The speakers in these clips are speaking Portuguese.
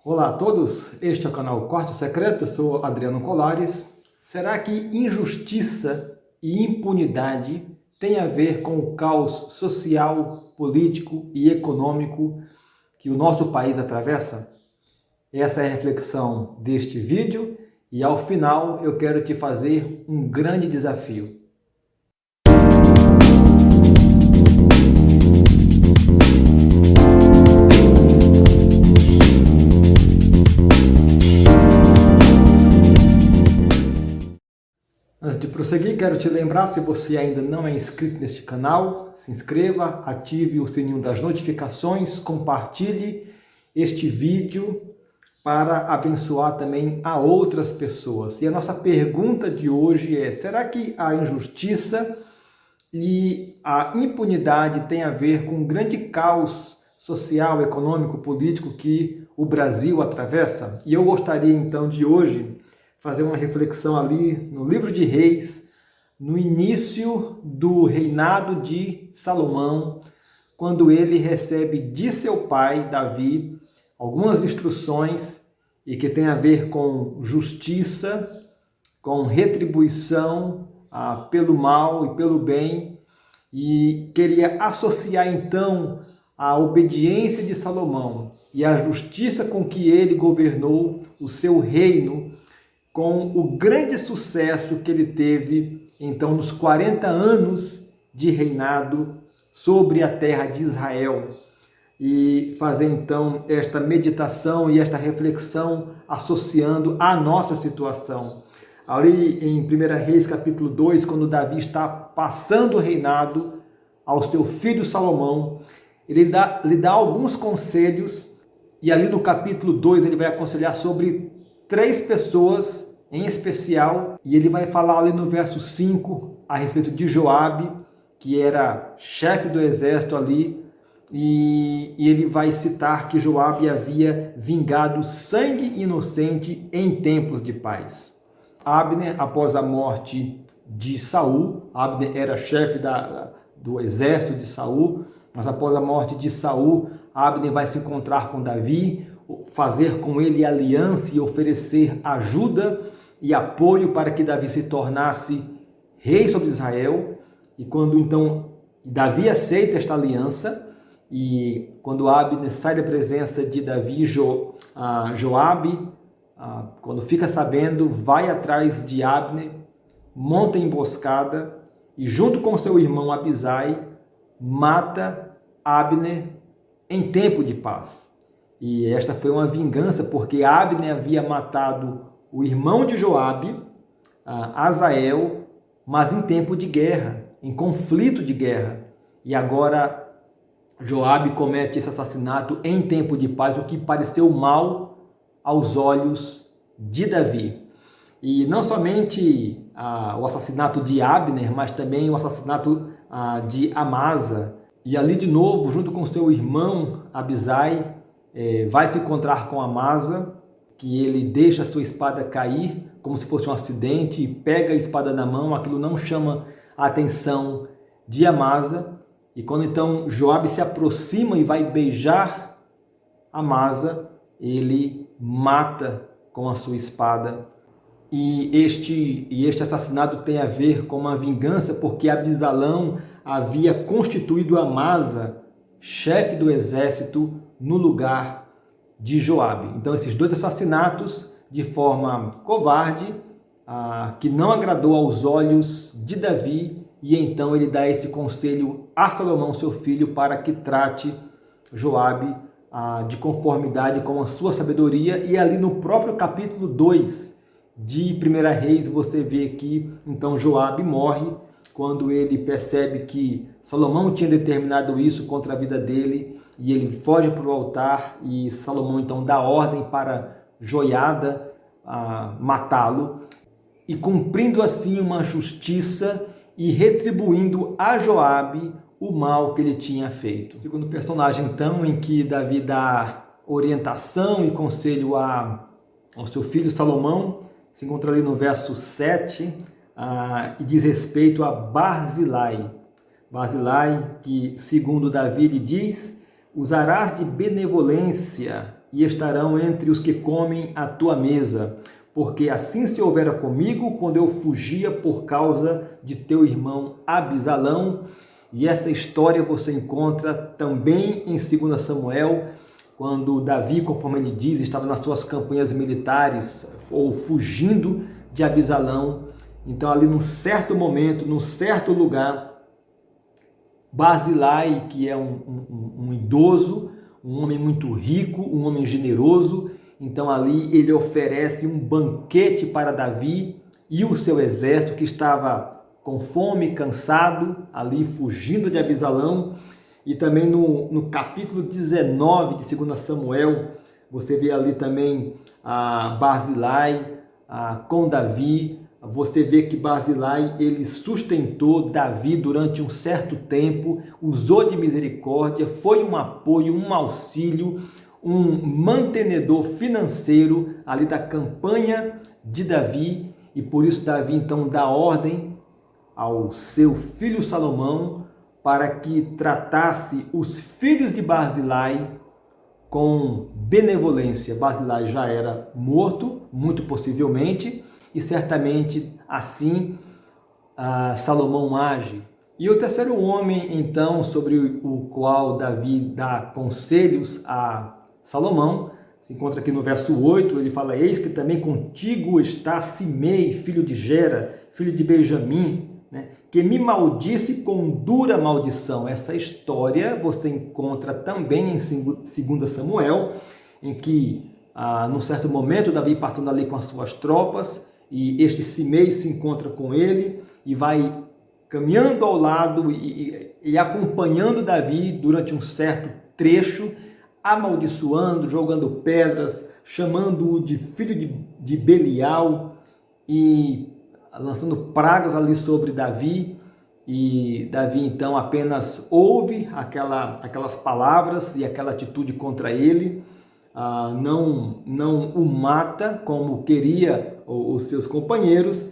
Olá a todos, este é o canal Quarto Secreto, eu sou Adriano Colares. Será que injustiça e impunidade têm a ver com o caos social, político e econômico que o nosso país atravessa? Essa é a reflexão deste vídeo e ao final eu quero te fazer um grande desafio. Antes de prosseguir, quero te lembrar, se você ainda não é inscrito neste canal, se inscreva, ative o sininho das notificações, compartilhe este vídeo para abençoar também a outras pessoas. E a nossa pergunta de hoje é: será que a injustiça e a impunidade têm a ver com o grande caos social, econômico, político que o Brasil atravessa? E eu gostaria então de hoje fazer uma reflexão ali no livro de Reis, no início do reinado de Salomão, quando ele recebe de seu pai, Davi, algumas instruções e que tem a ver com justiça, com retribuição pelo mal e pelo bem, e queria associar então a obediência de Salomão e a justiça com que ele governou o seu reino com o grande sucesso que ele teve, então, nos 40 anos de reinado sobre a terra de Israel. E fazer, então, esta meditação e esta reflexão associando à nossa situação. Ali em 1 Reis, capítulo 2, quando Davi está passando o reinado ao seu filho Salomão, ele lhe dá alguns conselhos, e ali no capítulo 2 ele vai aconselhar sobre 3 pessoas em especial, e ele vai falar ali no verso 5 a respeito de Joabe, que era chefe do exército ali, e ele vai citar que Joabe havia vingado sangue inocente em tempos de paz. Abner, após a morte de Saul, Abner era chefe do exército de Saul, mas após a morte de Saul, Abner vai se encontrar com Davi, fazer com ele aliança e oferecer ajuda e apoio para que Davi se tornasse rei sobre Israel. E quando então Davi aceita esta aliança, e quando Abner sai da presença de Davi, Joabe, quando fica sabendo, vai atrás de Abner, monta emboscada e junto com seu irmão Abisai, mata Abner em tempo de paz. E esta foi uma vingança, porque Abner havia matado o irmão de Joabe, Azael, mas em tempo de guerra, em conflito de guerra. E agora Joabe comete esse assassinato em tempo de paz, o que pareceu mal aos olhos de Davi. E não somente o assassinato de Abner, mas também o assassinato de Amasa. E ali de novo, junto com seu irmão Abisai, vai se encontrar com Amasa, que ele deixa a sua espada cair como se fosse um acidente e pega a espada na mão. Aquilo não chama a atenção de Amasa. E quando então Joabe se aproxima e vai beijar Amasa, ele mata com a sua espada. E este assassinato tem a ver com uma vingança, porque Absalão havia constituído Amasa chefe do exército no lugar de Joabe. Então esses 2 assassinatos de forma covarde, que não agradou aos olhos de Davi, e então ele dá esse conselho a Salomão, seu filho, para que trate Joabe de conformidade com a sua sabedoria. E ali no próprio capítulo 2 de 1 Reis, você vê que então Joabe morre quando ele percebe que Salomão tinha determinado isso contra a vida dele, e ele foge para o altar, e Salomão então dá ordem para Joiada matá-lo, e cumprindo assim uma justiça e retribuindo a Joabe o mal que ele tinha feito. Segundo personagem então em que Davi dá orientação e conselho ao seu filho Salomão, se encontra ali no verso 7, e diz respeito a Barzilai. Barzilai, que segundo Davi lhe diz: usarás de benevolência e estarão entre os que comem a tua mesa. Porque assim se houvera comigo quando eu fugia por causa de teu irmão Abisalão. E essa história você encontra também em 2 Samuel, quando Davi, conforme ele diz, estava nas suas campanhas militares ou fugindo de Abisalão. Então ali num certo momento, num certo lugar, Barzilai, que é um idoso, um homem muito rico, um homem generoso, então ali ele oferece um banquete para Davi e o seu exército que estava com fome, cansado, ali fugindo de Abisalão. E também no capítulo 19 de 2 Samuel, você vê ali também Barzilai com Davi. Você vê que Barzilai, ele sustentou Davi durante um certo tempo, usou de misericórdia, foi um apoio, um auxílio, um mantenedor financeiro ali da campanha de Davi. E por isso Davi então dá ordem ao seu filho Salomão para que tratasse os filhos de Barzilai com benevolência. Barzilai já era morto, muito possivelmente, e certamente assim Salomão age. E o terceiro homem, então, sobre o qual Davi dá conselhos a Salomão, se encontra aqui no verso 8, ele fala: eis que também contigo está Simei, filho de Gera, filho de Benjamim, que me maldisse com dura maldição. Essa história você encontra também em 2 Samuel, em que, num certo momento, Davi passando ali com as suas tropas, e este Simei se encontra com ele e vai caminhando ao lado e acompanhando Davi durante um certo trecho, amaldiçoando, jogando pedras, chamando-o de filho de Belial e lançando pragas ali sobre Davi. E Davi então apenas ouve aquelas palavras e aquela atitude contra ele, não o mata como queria os seus companheiros.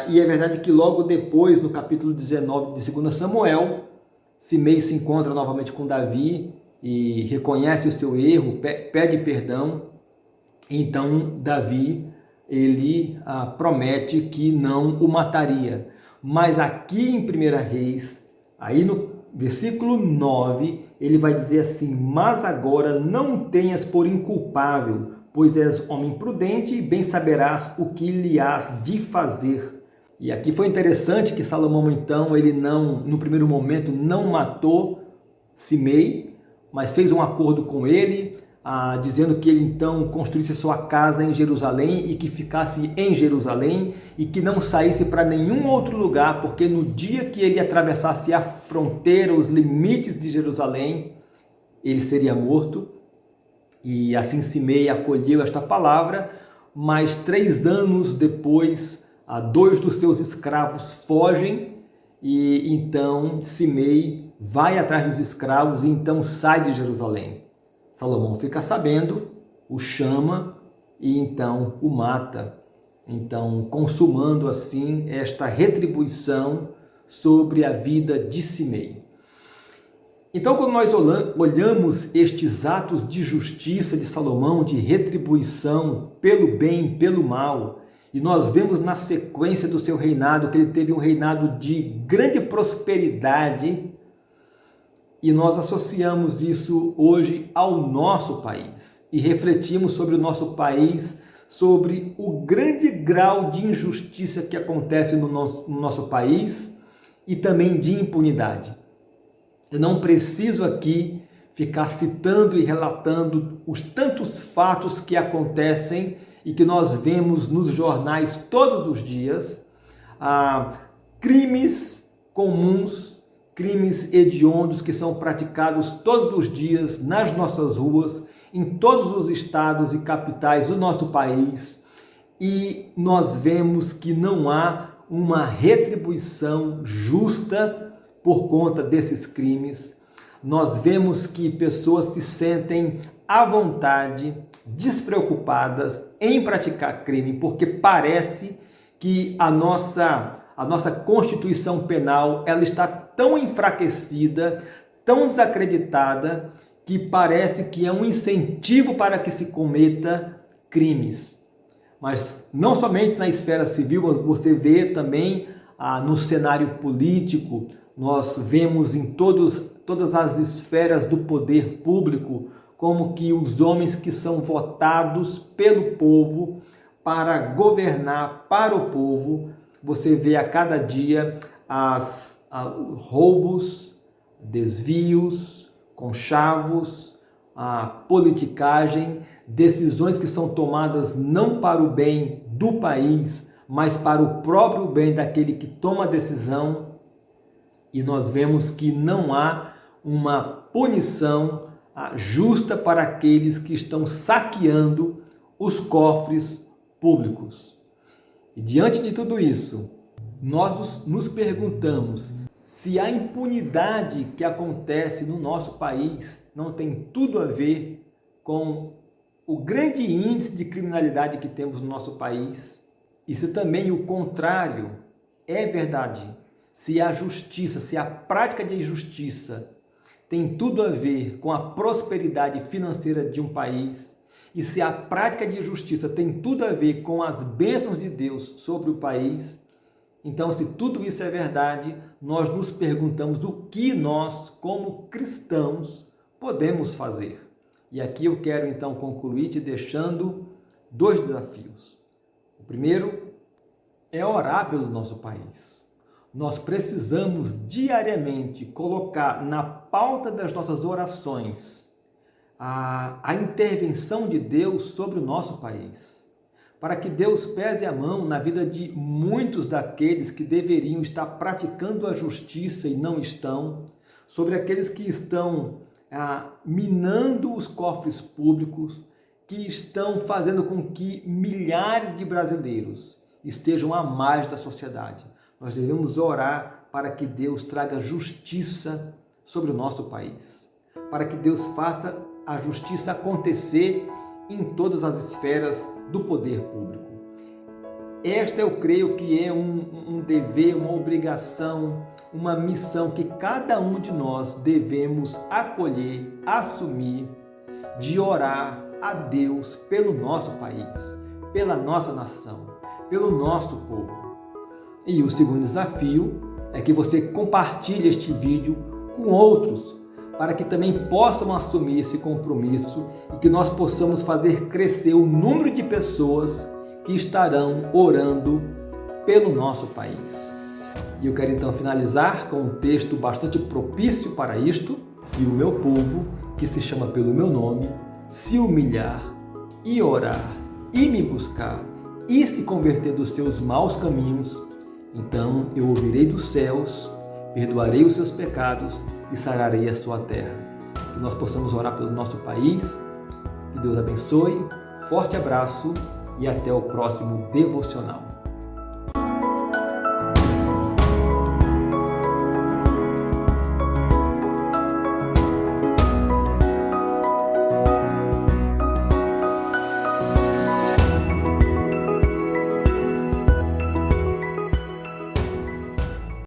E é verdade que logo depois, no capítulo 19 de 2 Samuel, Simei se encontra novamente com Davi e reconhece o seu erro, pede perdão. Então Davi, ele promete que não o mataria. Mas aqui em 1 Reis, aí no versículo 9, ele vai dizer assim: mas agora não tenhas por inculpável, pois és homem prudente e bem saberás o que lhe has de fazer. E aqui foi interessante que Salomão, então, ele não, no primeiro momento, não matou Simei, mas fez um acordo com ele, dizendo que ele então construísse sua casa em Jerusalém e que ficasse em Jerusalém e que não saísse para nenhum outro lugar, porque no dia que ele atravessasse a fronteira, os limites de Jerusalém, ele seria morto. E assim Simei acolheu esta palavra, mas 3 anos depois, 2 dos seus escravos fogem e então Simei vai atrás dos escravos e então sai de Jerusalém. Salomão fica sabendo, o chama e então o mata, então consumando assim esta retribuição sobre a vida de Simei. Então, quando nós olhamos estes atos de justiça de Salomão, de retribuição pelo bem, pelo mal, e nós vemos na sequência do seu reinado que ele teve um reinado de grande prosperidade, e nós associamos isso hoje ao nosso país e refletimos sobre o nosso país, sobre o grande grau de injustiça que acontece no nosso país e também de impunidade. Eu não preciso aqui ficar citando e relatando os tantos fatos que acontecem e que nós vemos nos jornais todos os dias, crimes comuns, crimes hediondos que são praticados todos os dias nas nossas ruas, em todos os estados e capitais do nosso país, e nós vemos que não há uma retribuição justa por conta desses crimes. Nós vemos que pessoas se sentem à vontade, despreocupadas em praticar crime, porque parece que a nossa Constituição Penal ela está tão enfraquecida, tão desacreditada, que parece que é um incentivo para que se cometa crimes. Mas não somente na esfera civil, você vê também no cenário político, nós vemos em todas as esferas do poder público, como que os homens que são votados pelo povo para governar para o povo, você vê a cada dia roubos, desvios, conchavos, a politicagem, decisões que são tomadas não para o bem do país, mas para o próprio bem daquele que toma a decisão. E nós vemos que não há uma punição justa para aqueles que estão saqueando os cofres públicos. E diante de tudo isso, nós nos perguntamos se a impunidade que acontece no nosso país não tem tudo a ver com o grande índice de criminalidade que temos no nosso país, e se também o contrário é verdade, se a justiça, se a prática de justiça tem tudo a ver com a prosperidade financeira de um país, e se a prática de justiça tem tudo a ver com as bênçãos de Deus sobre o país, então, se tudo isso é verdade, nós nos perguntamos o que nós, como cristãos, podemos fazer. E aqui eu quero então concluir te deixando 2 desafios. O primeiro é orar pelo nosso país. Nós precisamos diariamente colocar na pauta das nossas orações a intervenção de Deus sobre o nosso país, para que Deus pese a mão na vida de muitos daqueles que deveriam estar praticando a justiça e não estão, sobre aqueles que estão minando os cofres públicos, que estão fazendo com que milhares de brasileiros estejam à margem da sociedade. Nós devemos orar para que Deus traga justiça sobre o nosso país, para que Deus faça a justiça acontecer em todas as esferas do poder público. Esta eu creio que é um dever, uma obrigação, uma missão que cada um de nós devemos acolher, assumir, de orar a Deus pelo nosso país, pela nossa nação, pelo nosso povo. E o segundo desafio é que você compartilhe este vídeo com outros, para que também possam assumir esse compromisso e que nós possamos fazer crescer o número de pessoas que estarão orando pelo nosso país. E eu quero então finalizar com um texto bastante propício para isto. Se o meu povo, que se chama pelo meu nome, se humilhar e orar e me buscar e se converter dos seus maus caminhos, então eu ouvirei dos céus, perdoarei os seus pecados e sararei a sua terra. Que nós possamos orar pelo nosso país. Que Deus abençoe. Forte abraço e até o próximo devocional.